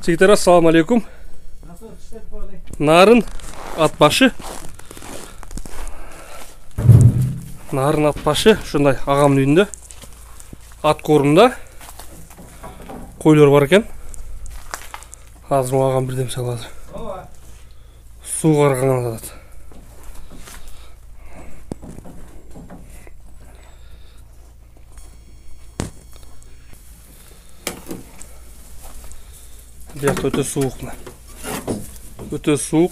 Жигиттер, ассаламу алейкум. Нарын ат башы. Нарын ат башы, ушундай агамдын үйүндө. Ат корунда койлор бар экен. Азыр агам бирдем салып атат. Суу карыган атат. Бияқта өте суық. Өте суық.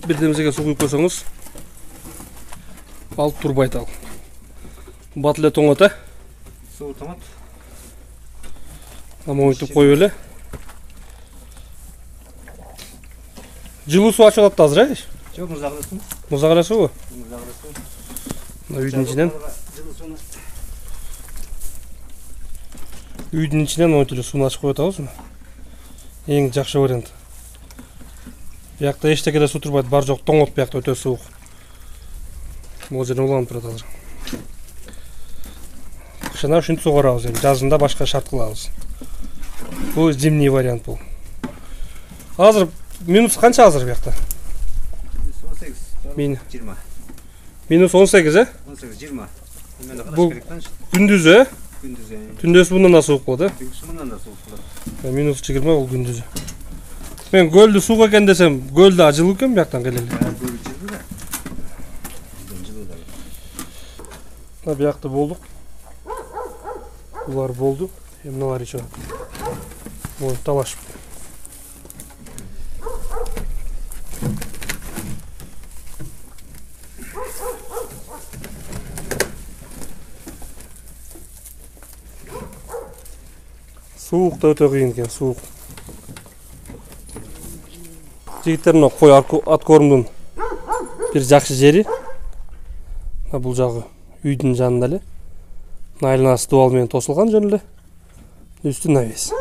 Бірдемізге су құйып қойсаңыз, алып турбайт ал. Батылы тоңат, а? Су тоңат. Намойтып қой өлі. Жылы су ашып алыпты азыр, а? Жоқ, мұзағылы су. Мұзағылы су ғой? Мұзағылы су. Үйдің ішінен ойты суын ашып қойып атабыз. Ең жақшы вариант. Бияқта ештекеде су турбайды, бар жоқ тоңот бияқта өте суық. Бұл жерден уланып тұрады азыр. Қышына үшін су қарабыз, жазында башқа шарт қылабыз. Бұл зимний вариант бұл. Азыр минус қанша азыр бияқта? Минус 18, 20. Минус 18, е? 18, 20. Бұл күндізі, е? Күндізі. Түндесі бұндан да суық болады, е? Бұндан да суық болады. Минус 20 ол күндізі. Мен гөлді суға екен десем, гөлді ажылы екен бияқтан келелі. Гөлді жылы да. Бияқты болдық. Бұлар болды. Емналар еще. Ой, талашып. Суық та өте қиын екен, суық. Жігіттер, мына қой ат корымдың бір жақсы жері. Бұл жағы үйдің жанында әлі. Айланасы дуалмен тосылған жөнілі. Үсті навес.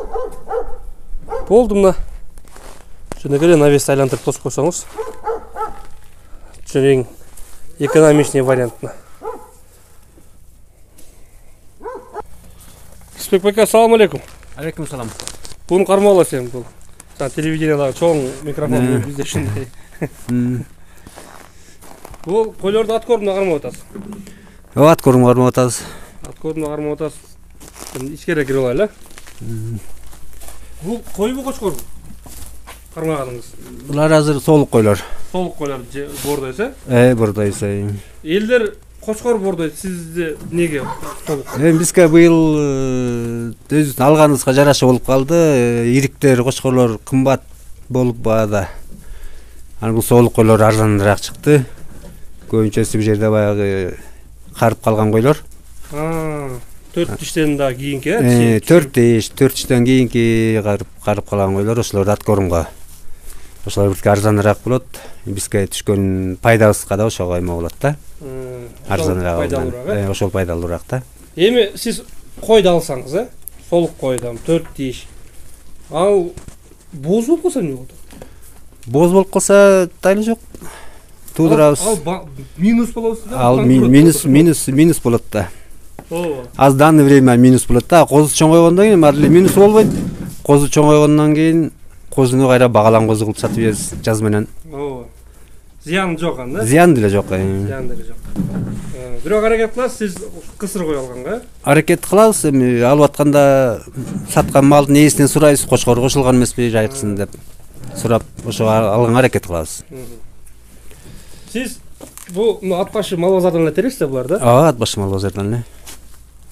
Болды мына. Жөне келе навесті айлантырып тосып қойсаңыз. Ең экономичный вариантына. Исбек беке, ассаламу алейкум. Алейкум салам. Бұны қармаула сен бұл. Телевидениялағы чоң микрофон бізде шындай. Бұл қойларды ат корымда қармау атасыз? Ат корымда қармау атасыз. Ат корымда қармау атасыз. Ішкере кіре олайлы? Бұл қой бұл қошқор қармағаныңыз? Бұлар азыр солық қойлар. Солық қойлар бордайсы? Бордайсы. Елдер қошқор бордай сізде неге солық? Бізге бұйыл алғаныңызға жарашы болып қалды. Ириктер, қошқорлар қымбат болып бады. Бұл солық қойлар арзанырақ шықты. Көбінчесі бұл жерде баяғы қарып қалған қойлар. 4 тіштен да кейінке? 4 тіштен кейінке қарып қалған қойлар. Осылар ат корымға. Осылар бізге арзанырақ болады. Бізге түшкен пайдасызға да ошоға айма болады да. Арзанырақ. Ошол пайдалырақ да. Еме сіз қойды алсаңыз, солық қойдам 4 тиш. Ал боз болып қалса не болды? Боз болып қалса тайлы жоқ. Тудырабыз. Ал минус боласыз да? Ал минус болады да. Аз данный время минус болады да. Қозы чоң қойғандан кейін әрлі минус болбайды. Қозы чоң қойғандан кейін қозыны қайра бағалан қозы қылып сатып бересіз жазменен. Зиян жоқ анда? Зиян деле жоқ. Зиян деле жоқ. Бирок аракет кыласыз, сиз кысыр кое алганга? Аракет кылабыз, эми алып атканда саткан малдын ээсинен сурайбыз, кошкор кошулган эмеспи, жайкысын деп сурап, ошо алганга аракет кылабыз. Сиз бул ат башы мал базардан эле тересиз булар да? Ат башы мал базардан эле.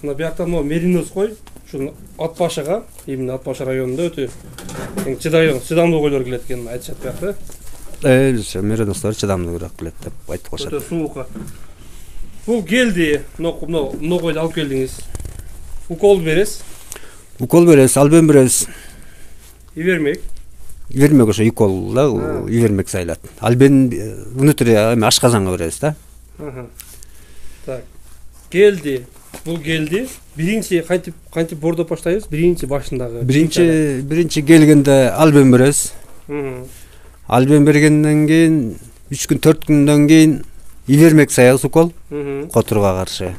Мына бияктан мериноз кой, ушул ат башыга, именно ат башы районунда өтө чыдамдуу койлор келет экен айтышат биякта. Меринозлор чыдамдуураак келет деп айтып коюшат. Өтө суукка. Бул келди, мына койду алып келдиңиз. Укол бересиз? Укол бересиз, албен бересиз. Ивермек? Ивермек ошо укол да, ивермек сайлат. Албен внутри ашказанга бересиз да. Так. Келди. Бул келди. Биринчи кантип бордоп баштайбыз? Биринчи башындагы. Биринчи келгенде албен бересиз. Албен бергенден кийин 3 күн 4 күндөн кийин ивермек саябыз укол. Которга каршы.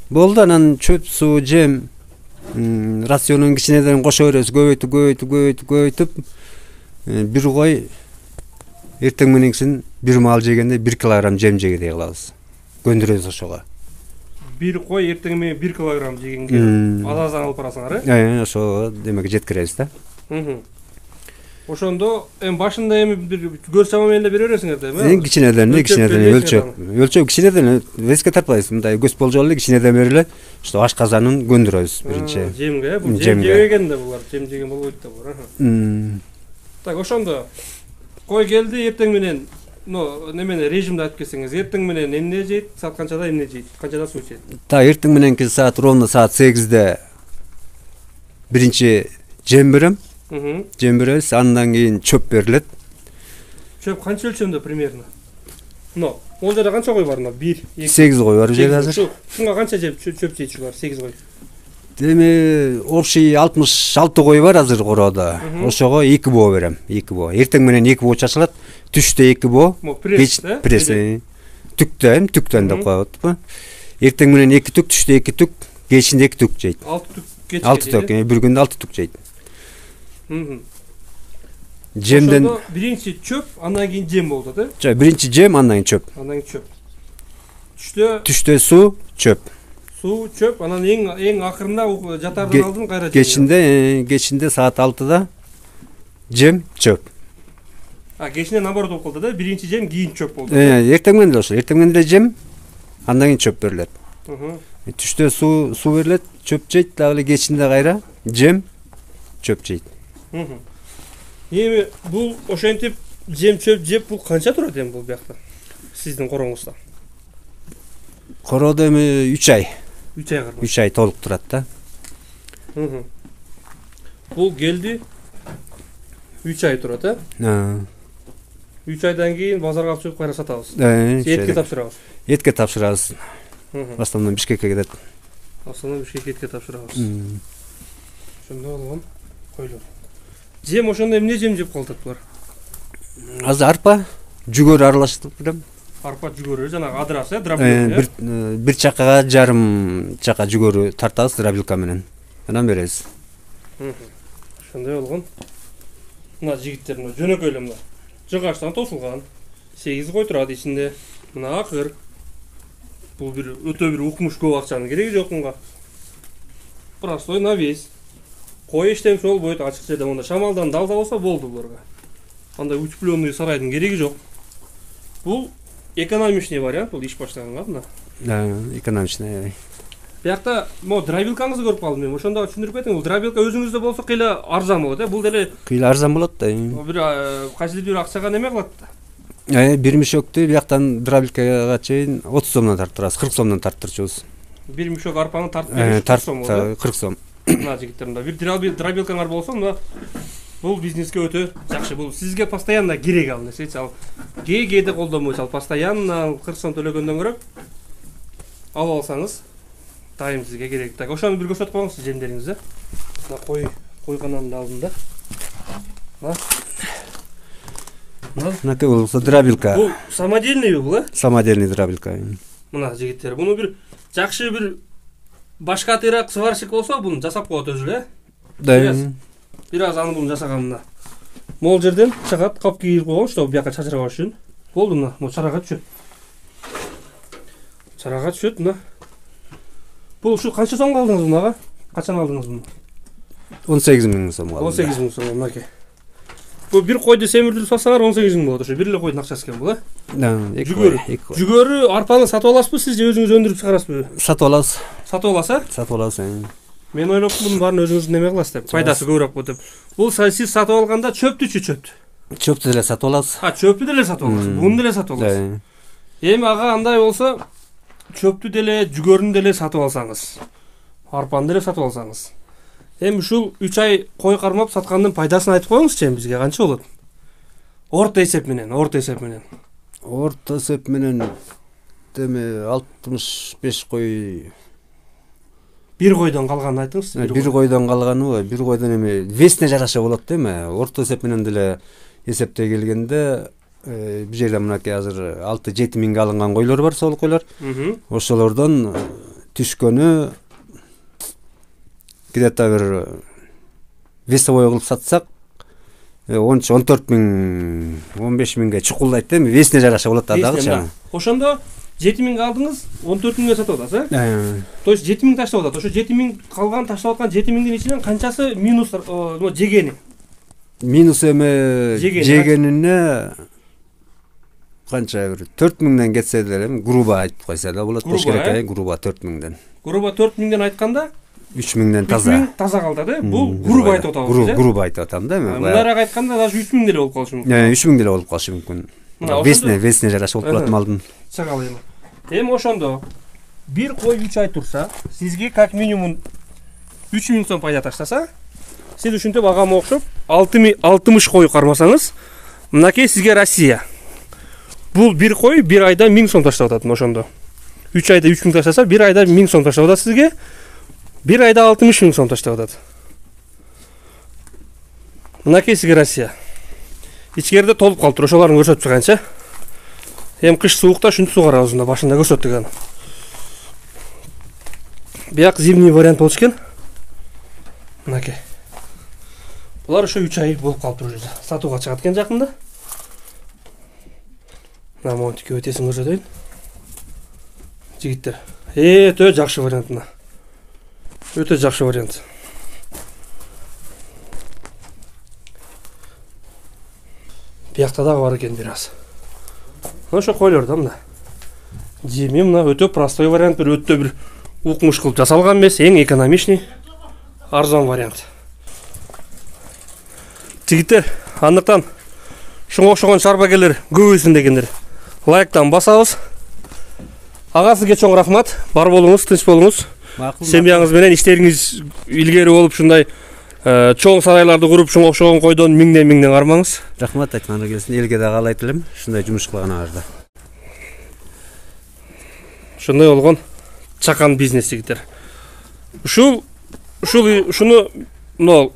Болду, анан чөп суу, жем рационун кичинеден кошо беребиз, көбөйтүп бир кой эртең мененкисин бир маал жегенде 1 килограмм жем жегендей кылабыз. Көндүрөбүз ошого. Bir koy erteң менен 1 килограмм жегенге азаздан алып барасыңар, э? Ошого демек жеткиребиз да. Ошондо эми башында эми бир көз чама менен бере бересиңер да, эми? Кичинеден өлчөп кичинеден веске тартпайбыз. Мындай көз болжол эле кичинеден берилет. Ошто ашказанын көндүрөбүз биринчи. Жемге, бул жем жеген да булар, жем жеген болбойт да булар. Так, ошондо кой келди эртең менен, немени режимди айтып кетсеңиз, эртең менен эмне жейт, саат канчада эмне жейт, канчада суу ичет? Так, эртең мененки саат ровно саат 8-де биринчи жем берем. Жем беребиз, андан кийин чөп берилет. Чөп канча өлчөмдө примерно? Ол жерде канча кой бар? 1, 2, 8 кой бар жерде азыр. Шунга канча чөп жейт ушулар? 8 кой. Эми общий 66 кой бар азыр короодо. Ошого 2 боо берем, 2 боо. Эртең менен 2 боо чачылат, түштө 2 боо. Пресс. Түктөн деп коет. Эртең менен 2 түк, түштө 2 түк, кечинде 2 түк жейт. 6 түк кечинде. 6 түк, бир күндө 6 түк жейт. Жемден биринчи чөп, андан кийин жем болду, да? Жок, биринчи жем, андан кийин чөп. Андан кийин чөп. Түштө суу, чөп. Суу, чөп, анан эң акырында жатардан алдын кайра жем. Кечинде саат 6-да жем, чөп. Кечинде наоборот болуп калды, да? Биринчи жем, кийин чөп болду. Эртең менен эле ошо. Эртең менен эле жем, андан кийин чөп берилет. Түштө суу берилет, чөп жейт, дагы эле кечинде кайра жем, чөп жейт. Эми бул ошентип жем чөп жеп бул канча турат эми бул биякта? Сиздин короңузда? Короодо эми 3 ай. 3 ай кыргыз. 3 ай толук турат да. Бул келди 3 ай турат, э? 3 айдан кийин базарга алып чыгып кайра сатабыз. Этке тапшырабыз. Этке тапшырабыз. В основном Бишкекке кетет. В основном Бишкекке этке тапшырабыз. Ошондо болгон койлор. Жем ошондо эмне жем жеп калдык булар? Азыр арпа, жүгөрү аралаштырып берем. Арпа жүгөрү, жанагы адрасы, дробилка. Бир чакага жарым чака жүгөрү тартабыз дробилка менен. Анан беребиз. Ошондой болгон. Мына жигиттер жөнөкөй эле мына. Жыгачтан тосулган. 8 кой турат ичинде. Мына акыр. Бул бир өтө бир укмуш көп акчанын кереги жок мунга. Простой навес. Кой иштемчи болбойт, ачык жерде монда шамалдан далда болсо болду буларга. Андай утепленный сарайдын кереги жок. Бул экономичный вариант, бул иш баштаганга мына. Экономичный. Биякта дробилкаңызды көрүп калдым мен. Ошондо түшүндүрүп кетиң, бул дробилка өзүңүздө болсо кыйла арзан болот, бул деле кыйла арзан болот да. Бир кайсыдыр бир акчага неме кылат да. Бир мешокту бияктан дробилкага чейин 30 сомдон тарттырабыз, 40 сомдон тарттырчубуз. Бир мешок арпаны тартып бериш 40 сом болот. 40 сом. Мына жигиттеримде бир дробилкаңар болсо, мына бул бизнеске өтө жакшы. Бул сизге постоянно керек ал нерсе. Ал кээде колдонбойсуз, ал постоянно 40 сом төлөгөндөн көрө алып алсаңыз дайым сизге керек. Так, ошону бир көрсөтүп коюңуз жемдериңизди. Мына койгананын алдында. Мына бул дробилка. Бул самодельный бул, э? Самодельный дробилка. Мына жигиттер, буну бир жакшы бир башка тыйрак сварщик болсо, буну жасап коет өзү эле. Да. Бир аз аны буну жасаганына. Могул жерден чыгат, капка кийип койгон, что бияка чачырабаш үчүн. Болду мына, чарага түшөт. Чарага түшөт мына. Бул ушу канча сомго алдыңыз мунага? Качан алдыңыз муну? 18 миң сомго алдым. 18 миң сом мынакей. Бул бир койду семирдирип сатсаңар 18 миң болот. Ошо бир эле койдун акчасы экен бул, э? Да, жүгөрү арпаны сатып аласызбы, сиз же өзүңүз өндүрүп чыгарасызбы? Сатып алабыз. Сатып аласыз, э? Сатып алабыз. Мен ойлоптум мунун баарын өзүңүз неме кыласыз деп. Пайдасы көбүрөөк болот деп. Бул сиз сатып алганда чөптү. Чөптү деле сатып алабыз. Чөптү деле сатып аласыз. Буну деле сатып аласыз. Эми ага андай болсо, чөптү деле, жүгөрүн деле сатып алсаңыз, арпаны деле сатып алсаңыз. Эми ушул 3 ай кой кармап саткандын пайдасын айтып коюңузчу, эми бизге канча болот? Орто эсеп менен. Орто эсеп менен деме 65 кой. Бир койдон калганын айтыңыз. Бир койдон калганы, бир койдон эми весине жараша болот да эми. Орто эсеп менен деле эсептей келгенде бир жерде мынакей азыр 6-7 миңге алынган койлор бар, соол койлор. Ошолордон түшкөнү где-то бир весовой кылып сатсак 13-14 миң 15 миңге чукулдайт да, весине жараша болот да дагы. Ошондо 7 миңге алдыңыз, 14 миңге сатып атасыз, То есть 7 миң таштап атат. Ошо 7 миң калган таштап аткан 7 миңдин ичинен канчасы минус жегени? Минус эме жегенине канча бир 4 миңден кетсе деле грубо айтып койсо да болот. Бош керек, грубо 4 миңден. Грубо 4 миңден айтканда 3 миңден таза. 3 миң таза калды да. Бул грубо айтып атабыз. Грубо айтып атам да мен. Мындараак айтканда даже 3 миң деле болуп калышы мүмкүн. 3 миң деле болуп калышы мүмкүн. Весине жараша болуп калат малдын. Чагал эми. Эми ошондо бир кой 3 ай турса, сизге как минимум 3 миң сом пайда таштаса, сиз ушинтип агама окшоп 60 кой кармасаңыз, мынакей сизге Россия. Бул бир кой бир айда 1000 сом таштап атат ошондо. 3 айда 3 миң таштаса, бир айда 1000 сом таштап атат сизге. Бир айда 60 миң сом таштап атат. Мынакей сизге Россия. Ичкерде толуп калыптыр, ошолорун көрсөтүп чыганчы. Эми кыш суукта ушинтип сугарабыз, мына башында көрсөттүк аны. Бияк зимний вариант болчу экен. Мынакей. Булар ошо 3 ай болуп калыптыр уже. Сатууга чыгат экен жакында. Мына монтике өтесин көрсөтөйүн. Жигиттер. Өтө жакшы вариант мына. Өтө жакшы вариант. Биякта дагы бар экен бир аз. Ошо койлор да мына. Жеми мына өтө простой вариант, бир өтө бир укмуш кылып жасалган эмес, эң экономичный, арзан вариант. Жигиттер, андыктан шуга окшогон чарбагерлер көбөйсүн дегендер. Лайктан басабыз. Ага сизге чоң рахмат. Бар болуңуз, тынч болуңуз. Семьяңыз менен иштериңиз илгери болуп ушундай чоң сарайларды куруп, шуга окшогон койдон миңден армаңыз. Рахмат айтканда келсин, элге да каалайт элем, ушундай жумуш кылганыңарда. Ушундай болгон чакан бизнес жигиттер. Ушуну мына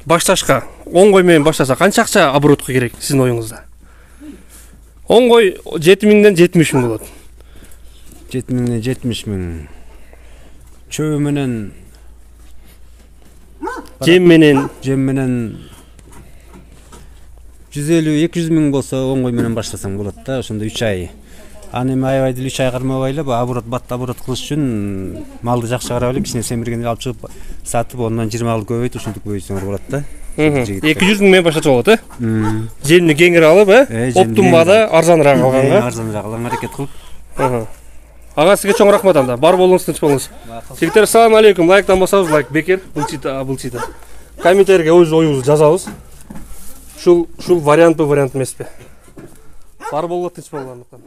башташка, оңгой менен баштаса канча акча оборотко керек сиздин оюңузда? Оңгой 7 миңден 70 миң болот. 7 миңден 70 миң. Чөбү менен жем менен 150-200 миң болсо оңгой менен баштасаң болот да, ошондо 3 ай. Аны эми аябай деле 3 ай кармабай эле, оборот кылыш үчүн малды жакшы карап эле, кичине семиргенди алып чыгып сатып, ондан 20 алып көбөйтүп, ушинтип көбөйтсөңөр болот да. 200 миң менен баштачу болот, Жемни кеңири алып, оптум баада арзаныраак алганга. Арзаныраак алганга аракет кылып. Ага сизге чоң рахмат анда. Бар болуңуз, тынч болуңуз. Жигиттер, ассаламу алейкум. Лайктан басабыз, лайк бекер, булчита. Комментарийге өз оюңузду жазабыз. Ушул вариант эмеспи? Бар болуп, тынч болгондуктан.